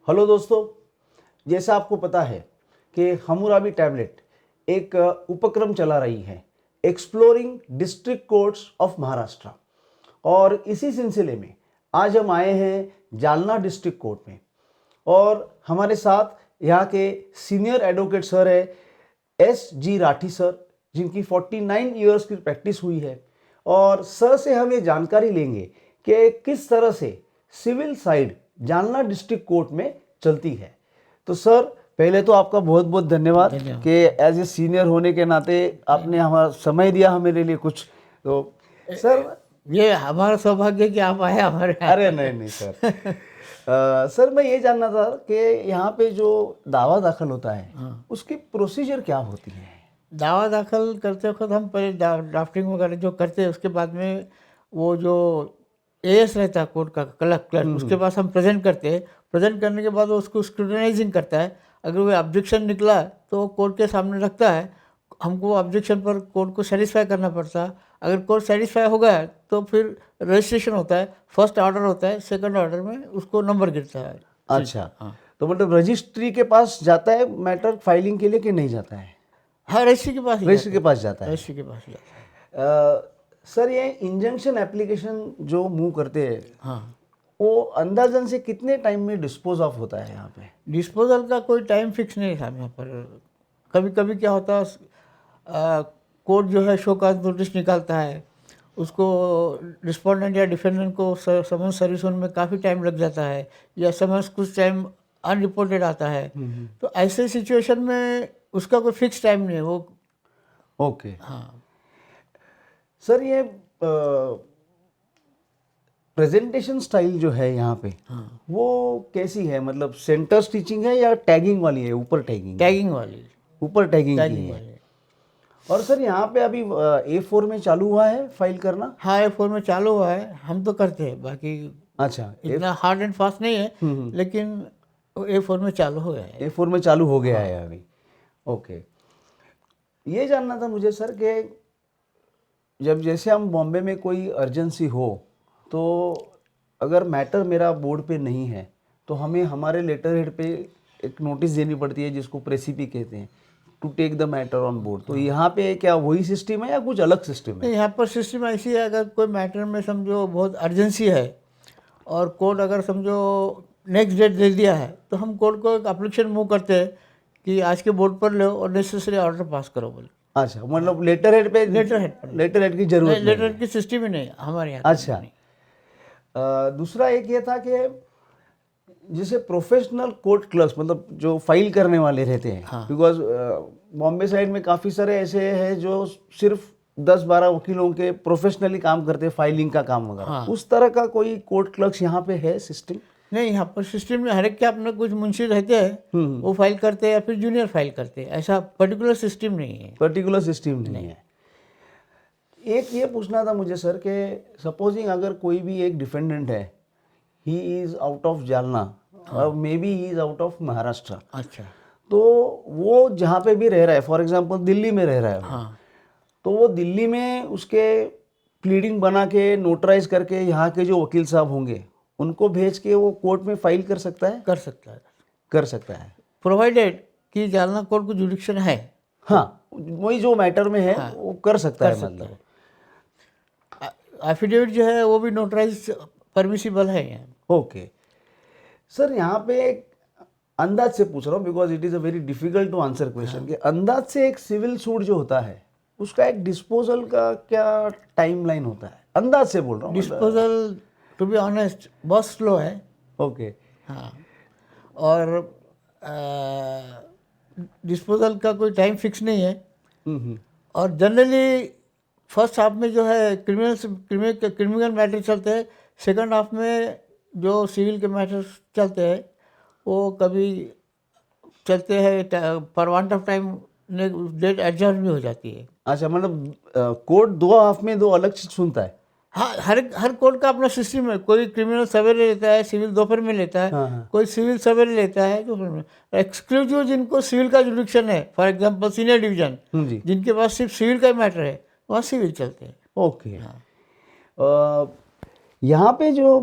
Hello दोस्तों, जैसा आपको पता है कि हम्मुराबी टैबलेट एक उपक्रम चला रही है, exploring district courts of Maharashtra. और इसी सिलसिले में आज हम आए हैं जालना डिस्ट्रिक्ट कोर्ट में और हमारे साथ यहाँ के सीनियर एडवोकेट सर है S.G. राठी सर, जिनकी 49 ईयर्स की प्रैक्टिस हुई है। और सर से हम ये जानकारी लेंगे कि किस तरह से civil side Jalna district court में चलती है। तो सर, पहले तो आपका बहुत बहुत धन्यवाद कि एज ए सीनियर होने के नाते आपने हमारा समय दिया हमारे लिए कुछ। तो सर, ये हमारा सौभाग्य कि आप आए हमारे यहाँ। अरे नहीं सर। सर, मैं ये जानना था कि यहाँ पे जो दावा दाखिल होता है उसकी प्रोसीजर क्या होती है? दावा दाखिल करते वक्त हम पहले ड्राफ्टिंग वगैरह जो करते हैं, उसके बाद में वो जो एएस रहता है कोर्ट का क्लर्क, उसके पास हम प्रेजेंट करते हैं। प्रेजेंट करने के बाद वो उसको स्क्रूटनाइजिंग करता है। अगर वो ऑब्जेक्शन निकला तो वो कोर्ट के सामने रखता है। हमको ऑब्जेक्शन पर कोर्ट को सेटिस्फाई करना पड़ता है। अगर कोर्ट सेटिस्फाई हो गया तो फिर रजिस्ट्रेशन होता है, फर्स्ट ऑर्डर होता है, सेकंड ऑर्डर में उसको नंबर गिरता है। अच्छा, तो मतलब रजिस्ट्री के पास जाता है मैटर फाइलिंग के लिए कि नहीं जाता है? हाँ, रजिस्ट्री के पास ही रजिस्ट्री के पास जाता है। रजिस्ट्री के पास ही जाता है। सर, ये इंजंक्शन एप्लीकेशन जो मूव करते हैं, हाँ, वो अंदाजन से कितने टाइम में डिस्पोज ऑफ होता है यहाँ पे? डिस्पोजल का कोई टाइम फिक्स नहीं था यहाँ पर। कभी कभी क्या होता है, कोर्ट जो है शो कॉज नोटिस निकालता है, उसको रिस्पोंडेंट या डिफेंडेंट को समन सर्विस होने में काफ़ी टाइम लग जाता है, या समन्स कुछ टाइम अनरिपोर्टेड आता है। तो ऐसे सिचुएशन में उसका कोई फिक्स टाइम नहीं है वो। ओके। हाँ, सर, ये प्रेजेंटेशन स्टाइल जो है यहाँ पे, वो कैसी है? मतलब सेंटर स्टिचिंग है या टैगिंग वाली है? ऊपर टैगिंग? टैगिंग वाली। ऊपर टैगिंग की टैगिंग है। वाली। और सर, यहाँ पे अभी A4 में चालू हुआ है फाइल करना? हाँ, A4 में चालू हुआ है, हम तो करते हैं। बाकी अच्छा, इतना हार्ड एंड फास्ट नहीं है, लेकिन A4 में चालू हो गया है। A4 में चालू हो गया है अभी। ओके। ये जानना था मुझे सर कि जब जैसे हम बॉम्बे में कोई अर्जेंसी हो, तो अगर मैटर मेरा बोर्ड पे नहीं है तो हमें हमारे लेटर हेड पे एक नोटिस देनी पड़ती है, जिसको प्रेसिपी कहते हैं, to take the matter on board. तो यहाँ पे क्या वही सिस्टम है या कुछ अलग सिस्टम है? यहाँ पर सिस्टम ऐसी है, अगर कोई मैटर में समझो बहुत अर्जेंसी है और कोर्ट अगर समझो नेक्स्ट डेट दे दिया है, तो हम कोर्ट को एक एप्लीकेशन मूव करते हैं कि आज के बोर्ड पर लो और नेसेसरी ऑर्डर पास करो बोले। अच्छा, मतलब लेटर हेड पे? लेटर हेड की जरूरत नहीं? लेटर हेड की सिस्टम ही नहीं हमारे यहाँ। अच्छा। दूसरा एक ये था कि जैसे प्रोफेशनल कोर्ट क्लर्क्स, मतलब जो फाइल करने वाले रहते हैं, बिकॉज बॉम्बे साइड में काफ़ी सारे ऐसे हैं जो सिर्फ 10-12 वकीलों के प्रोफेशनली काम करते हैं, फाइलिंग का काम वगैरह। उस तरह का कोई कोर्ट क्लर्क्स यहाँ पे है सिस्टम? नहीं, यहाँ पर सिस्टम में हर एक के अपने कुछ मुंशी रहते हैं, वो फाइल करते हैं या फिर जूनियर फाइल करते हैं। ऐसा पर्टिकुलर सिस्टम नहीं है। पर्टिकुलर सिस्टम नहीं है। एक ये पूछना था मुझे सर कि सपोजिंग अगर कोई भी एक डिफेंडेंट है, he is out of Jalna और may be he is out of Maharashtra. अच्छा। तो वो जहाँ पे भी रह रहा है, फॉर एग्जांपल दिल्ली में रह रहा है, हाँ, तो वो दिल्ली में उसके प्लीडिंग बना के नोटराइज करके यहाँ के जो वकील साहब होंगे उनको भेज के वो कोर्ट में फाइल कर सकता है? कर सकता है। कर सकता है, प्रोवाइडेड कि जालना कोर्ट को जुडिक्शन है। हाँ, वही जो मैटर में है वो कर सकता है। मतलब एफिडेविट जो है वो भी नोटराइज परमिसिबल है यहाँ। ओके। सर, यहाँ पे एक अंदाज से पूछ रहा हूँ, because it is a very difficult to answer question, कि अंदाज से एक सिविल सूट जो होता है उसका एक डिस्पोजल का क्या टाइमलाइन होता है? अंदाज से बोल रहा हूँ। डिस्पोजल टू बी ऑनेस्ट बहुत स्लो है। ओके। हाँ, और डिस्पोजल का कोई टाइम फिक्स नहीं है। और जनरली फर्स्ट हाफ में जो है क्रिमिनल मैटर चलते हैं, सेकंड हाफ में जो सिविल के मैटर्स चलते हैं वो कभी चलते हैं, पर want of time date adjust भी हो जाती है। अच्छा, मतलब कोर्ट 2 हाफ में 2 अलग चीज सुनता है? हाँ, हर कोर्ट का अपना सिस्टम है। कोई क्रिमिनल सवेरे लेता है, सिविल दोपहर में लेता है। हाँ। कोई सिविल सवेरे लेता है दोपहर में। एक्सक्लूसिव जिनको सिविल का जुडिक्शन है, फॉर एग्जांपल सीनियर डिवीजन, जी। जिनके पास सिर्फ सिविल का मैटर है, वहाँ सिविल चलते हैं। ओके। यहाँ पे जो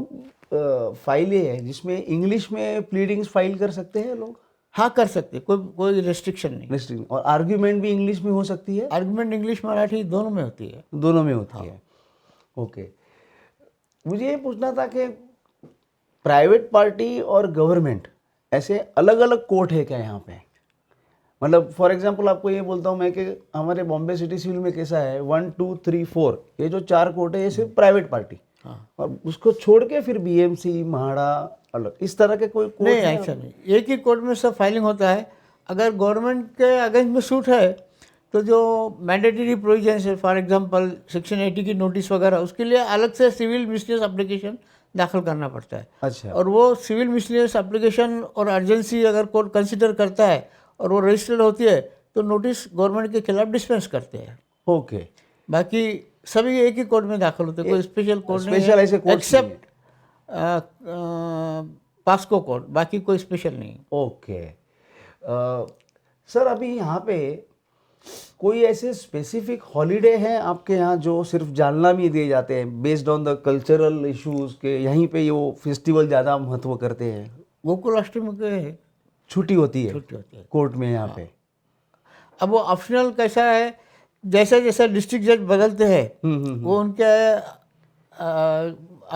फाइलें हैं जिसमें इंग्लिश में प्लीडिंग्स फाइल कर सकते हैं लोग? हाँ कर सकते, कोई कोई रेस्ट्रिक्शन नहीं। लिस्टिंग और आर्ग्यूमेंट भी इंग्लिश में हो सकती है? आर्गुमेंट इंग्लिश मराठी दोनों में होती है। दोनों में होती है। ओके, मुझे ये पूछना था कि प्राइवेट पार्टी और गवर्नमेंट ऐसे अलग अलग कोर्ट है क्या यहाँ पे? मतलब फॉर एग्जांपल आपको ये बोलता हूँ मैं कि हमारे बॉम्बे सिटी सिविल में कैसा है, 1 2 3 4 ये जो 4 कोर्ट है ये सिर्फ प्राइवेट पार्टी, हाँ और उसको छोड़ के फिर बीएमसी महाड़ा अलग, इस तरह के कोई कोर्ट नहीं, है? ऐसा नहीं, एक ही कोर्ट में सब फाइलिंग होता है। अगर गवर्नमेंट के अगेंस्ट में सूट है तो जो मैंडेटरी प्रोविजंस है, फॉर एग्जांपल सेक्शन 80 की नोटिस वगैरह, उसके लिए अलग से सिविल मिसलिनियस एप्लीकेशन दाखिल करना पड़ता है। अच्छा, और वो सिविल मिसलिनियस एप्लीकेशन और अर्जेंसी अगर कोर्ट कंसिडर करता है और वो रजिस्टर्ड होती है तो नोटिस गवर्नमेंट के खिलाफ डिस्पेंस करते हैं। ओके, बाकी सभी एक ही कोर्ट में दाखिल होते हैं, कोई स्पेशल कोर्ट नहीं स्पेशल ऐसे है कोर्ट एक्सेप्ट पास्को कोर्ट, बाकी कोई स्पेशल नहीं। ओके। सर अभी यहाँ पे कोई ऐसे स्पेसिफिक हॉलीडे हैं आपके यहाँ जो सिर्फ जालना में दिए जाते हैं based on the cultural issues के, यहीं पे वो फेस्टिवल ज़्यादा महत्व करते हैं? गोकुलाष्टमी के छुट्टी होती है छुट्टी होती है। कोर्ट में यहाँ पे? अब वो ऑप्शनल कैसा है, जैसे जैसे डिस्ट्रिक्ट जज बदलते हैं वो उनके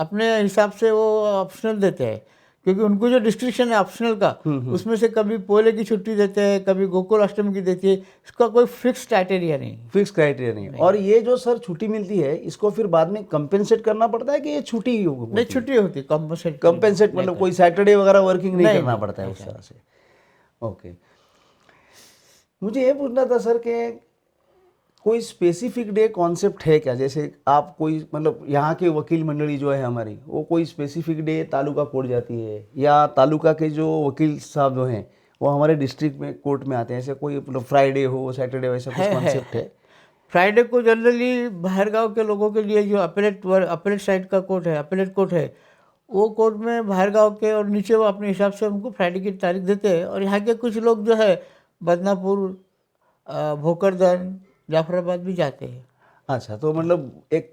अपने हिसाब से वो ऑप्शनल देते हैं, क्योंकि उनको जो डिस्ट्रिक्शन है ऑप्शनल का उसमें से कभी पोले की छुट्टी देते हैं, कभी गोकुल अष्टमी की देती है, इसका कोई फिक्स क्राइटेरिया नहीं। फिक्स क्राइटेरिया नहीं। और ये जो सर छुट्टी मिलती है इसको फिर बाद में कंपेंसेट करना पड़ता है कि ये छुट्टी ही होगी? नहीं, छुट्टी होती है, कंपेंसेट मतलब कोई सैटरडे वगैरह वर्किंग नहीं करना पड़ता है उस तरह से? ओके, मुझे ये पूछना था सर कि कोई स्पेसिफिक डे कॉन्सेप्ट है क्या? जैसे आप कोई मतलब यहाँ के वकील मंडली जो है हमारी, वो कोई स्पेसिफिक डे तालुका कोर्ट जाती है, या तालुका के जो वकील साहब जो हैं वो हमारे डिस्ट्रिक्ट में कोर्ट में आते हैं, ऐसे कोई मतलब फ्राइडे हो सैटरडे हो, ऐसा कुछ कॉन्सेप्ट है? फ्राइडे को जनरली बाहर गांव के लोगों के लिए जो अपेलेट साइड का कोर्ट है, अपेलेट कोर्ट है, वो कोर्ट में बाहर गांव के और नीचे वो अपने हिसाब से उनको फ्राइडे की तारीख देते हैं। और यहाँ के कुछ लोग जो है बदनापुर, भोकरदन, जाफराबाद भी जाते हैं। अच्छा, तो मतलब एक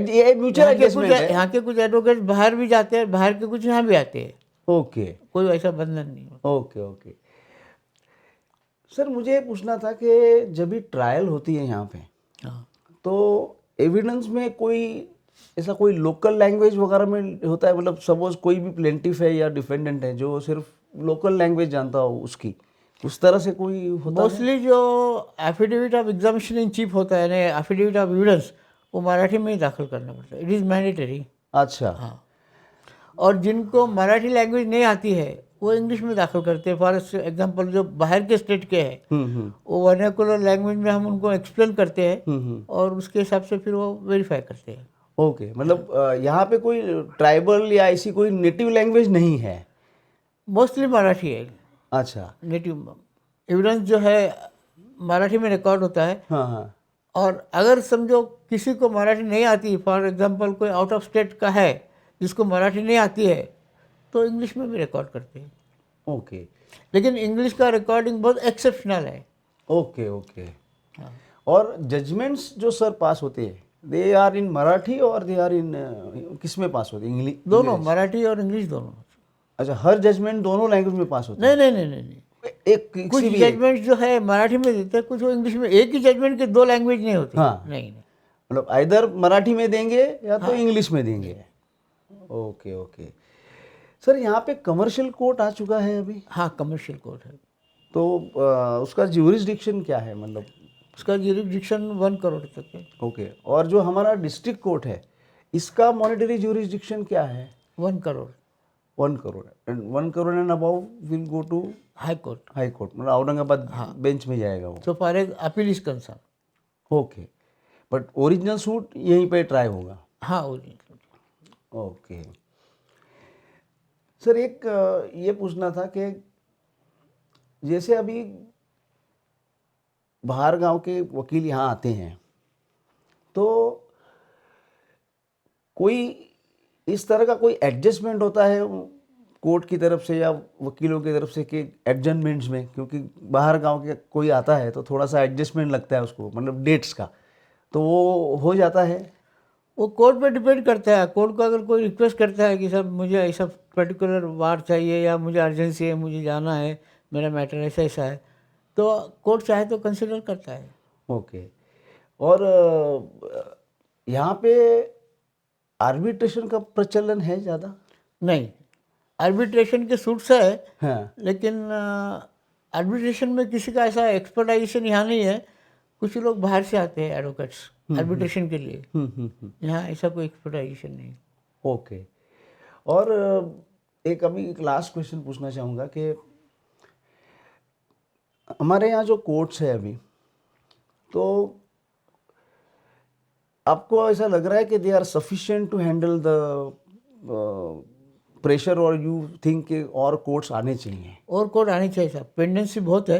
ये म्यूचुअल एडजस्टमेंट है? यहाँ के कुछ एडवोकेट बाहर भी जाते हैं, बाहर के कुछ यहाँ भी आते हैं। ओके कोई ऐसा बंधन नहीं होता। Okay okay. सर मुझे ये पूछना था कि जब भी ट्रायल होती है यहाँ पे, हाँ, तो एविडेंस में कोई ऐसा कोई लोकल लैंग्वेज वगैरह में होता है? मतलब सपोज कोई भी प्लेंटिफ है या डिफेंडेंट है जो सिर्फ लोकल लैंग्वेज जानता हो उसकी, उस तरह से कोई होता है? मोस्टली जो affidavit of examination in chief होता है ना, एफिडेविट ऑफ एविडेंस, वो मराठी में ही दाखिल करना पड़ता है। It is mandatory. अच्छा, हाँ, और जिनको मराठी लैंग्वेज नहीं आती है वो इंग्लिश में दाखिल करते हैं। फॉर एग्जांपल जो बाहर के स्टेट के हैं वो वर्नाकुलर लैंग्वेज में हम उनको एक्सप्लेन करते हैं और उसके हिसाब से फिर वो वेरीफाई करते हैं। ओके। मतलब यहाँ पे कोई ट्राइबल या ऐसी कोई नेटिव लैंग्वेज नहीं है? मोस्टली मराठी है। अच्छा, नेटिव एविडेंस जो है मराठी में रिकॉर्ड होता है। हाँ हाँ, और अगर समझो किसी को मराठी नहीं आती, फॉर एग्जांपल कोई आउट ऑफ स्टेट का है जिसको मराठी नहीं आती है, तो इंग्लिश में भी रिकॉर्ड करते हैं। ओके लेकिन इंग्लिश का रिकॉर्डिंग बहुत एक्सेप्शनल है। Okay okay. और जजमेंट्स जो सर पास होते हैं दे आर इन मराठी और दे आर इन किस में पास होते हैं? इंग्लिश? दोनों, मराठी और इंग्लिश दोनों। अच्छा, हर जजमेंट दोनों लैंग्वेज में पास होते नहीं नहीं नहीं नहीं नहीं, हैं? एक कुछ किसी भी जजमेंट जो है मराठी में देते हैं, कुछ वो इंग्लिश में। एक ही जजमेंट के दो लैंग्वेज नहीं होती। हाँ। नहीं नहीं, मतलब आइदर मराठी में देंगे या तो इंग्लिश में देंगे। Okay okay. सर यहाँ पे कमर्शियल कोर्ट आ चुका है अभी, हाँ कमर्शियल कोर्ट है। तो उसका ज्यूरिसडिक्शन क्या है? मतलब उसका ज्यूरिसडिक्शन 1 करोड़ तक है। ओके। और जो हमारा डिस्ट्रिक्ट कोर्ट है इसका मॉनेटरी ज्यूरिसडिक्शन क्या है? 1 crore 1 crore. And 1 crore and above will go to high court. High court, मतलब औरंगाबाद बेंच में जाएगा वो। So far as appeal is concern. Okay, but original suit यहीं पे ट्राई होगा? हाँ ओरिजिनल। ओके। सर एक ये पूछना था कि जैसे अभी बाहर गांव के वकील यहाँ आते हैं तो कोई इस तरह का कोई एडजस्टमेंट होता है कोर्ट की तरफ से या वकीलों की तरफ से कि एडजस्टमेंट्स में, क्योंकि बाहर गांव के कोई आता है तो थोड़ा सा एडजस्टमेंट लगता है उसको, मतलब डेट्स का, तो वो हो जाता है? वो कोर्ट पे डिपेंड करता है। कोर्ट को अगर कोई रिक्वेस्ट करता है कि सर मुझे ऐसा पर्टिकुलर वार चाहिए या मुझे अर्जेंसी है, मुझे जाना है, मेरा मैटर ऐसा ऐसा है, तो कोर्ट चाहे तो कंसिडर करता है। ओके। और यहाँ पे आर्बिट्रेशन का प्रचलन है ज़्यादा? नहीं, आर्बिट्रेशन के सूट्स है, हाँ। लेकिन आर्बिट्रेशन में किसी का ऐसा एक्सपर्टाइजेशन यहाँ नहीं है। कुछ लोग बाहर से आते हैं एडवोकेट्स आर्बिट्रेशन के लिए, यहाँ ऐसा कोई एक्सपर्टाइजेशन नहीं। ओके। और एक अभी एक लास्ट क्वेश्चन पूछना चाहूँगा कि हमारे यहाँ जो कोर्ट्स है अभी, तो आपको ऐसा लग रहा है कि they are sufficient to handle the pressure, और यू थिंक कि और कोर्ट्स आने चाहिए? और कोर्ट आनी चाहिए साहब। पेंडेंसी बहुत है,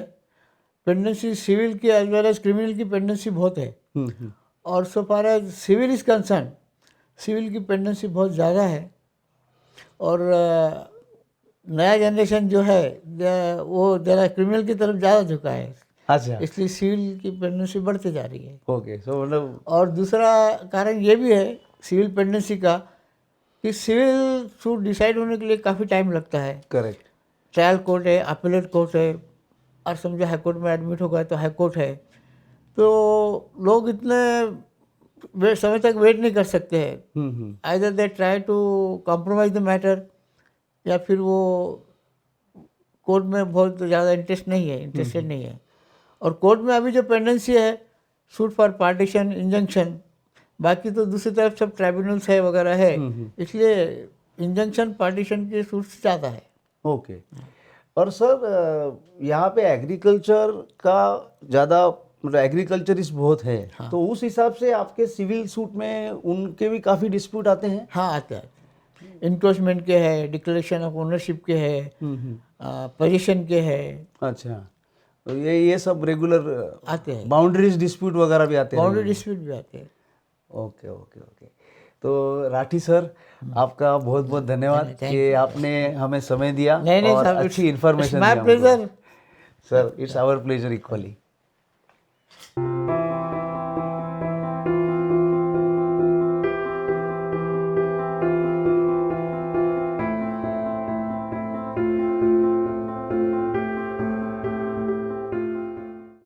पेंडेंसी सिविल की एज वेल एज क्रिमिनल की पेंडेंसी बहुत है। और so far as civil is concern, civil की पेंडेंसी बहुत ज़्यादा है। और नया जनरेशन जो है वो ज़रा क्रिमिनल की तरफ ज़्यादा झुका है, अच्छा। इसलिए सिविल की पेंडेंसी बढ़ती जा रही है। ओके, सो मतलब और दूसरा कारण ये भी है सिविल पेंडेंसी का कि सिविल सूट डिसाइड होने के लिए काफ़ी टाइम लगता है। करेक्ट। ट्रायल कोर्ट है, अपीलेट कोर्ट है, और समझो हाई कोर्ट में एडमिट होगा तो हाई कोर्ट है, तो लोग इतने समय तक वेट नहीं कर सकते हैं। Either they try to compromise the matter, या फिर वो कोर्ट में बहुत ज़्यादा इंटरेस्टेड नहीं है। और कोर्ट में अभी जो पेंडेंसी है सूट फॉर पार्टीशन, इंजंक्शन, बाकी तो दूसरी तरफ सब ट्राइब्यूनल्स है वगैरह है, इसलिए इंजंक्शन पार्टीशन के सूट्स ज़्यादा है। ओके। और सर यहाँ पे एग्रीकल्चर का ज़्यादा, मतलब एग्रीकल्चरिस्ट बहुत है, तो उस हिसाब से आपके सिविल सूट में उनके भी काफ़ी डिस्प्यूट आते हैं? हाँ, आते हैं। इंक्रोचमेंट के है, डिक्लेरेशन ऑफ ओनरशिप के है, पोजीशन के है। अच्छा, तो ये सब रेगुलर आते हैं। बाउंड्रीज डिस्प्यूट वगैरह भी आते हैं? बाउंड्री डिस्प्यूट भी आते हैं। Okay okay okay. तो राठी सर, आपका बहुत बहुत धन्यवाद कि आपने हमें समय दिया नहीं और साहब, अच्छी इन्फॉर्मेशन दी। My pleasure sir, it's our pleasure equally.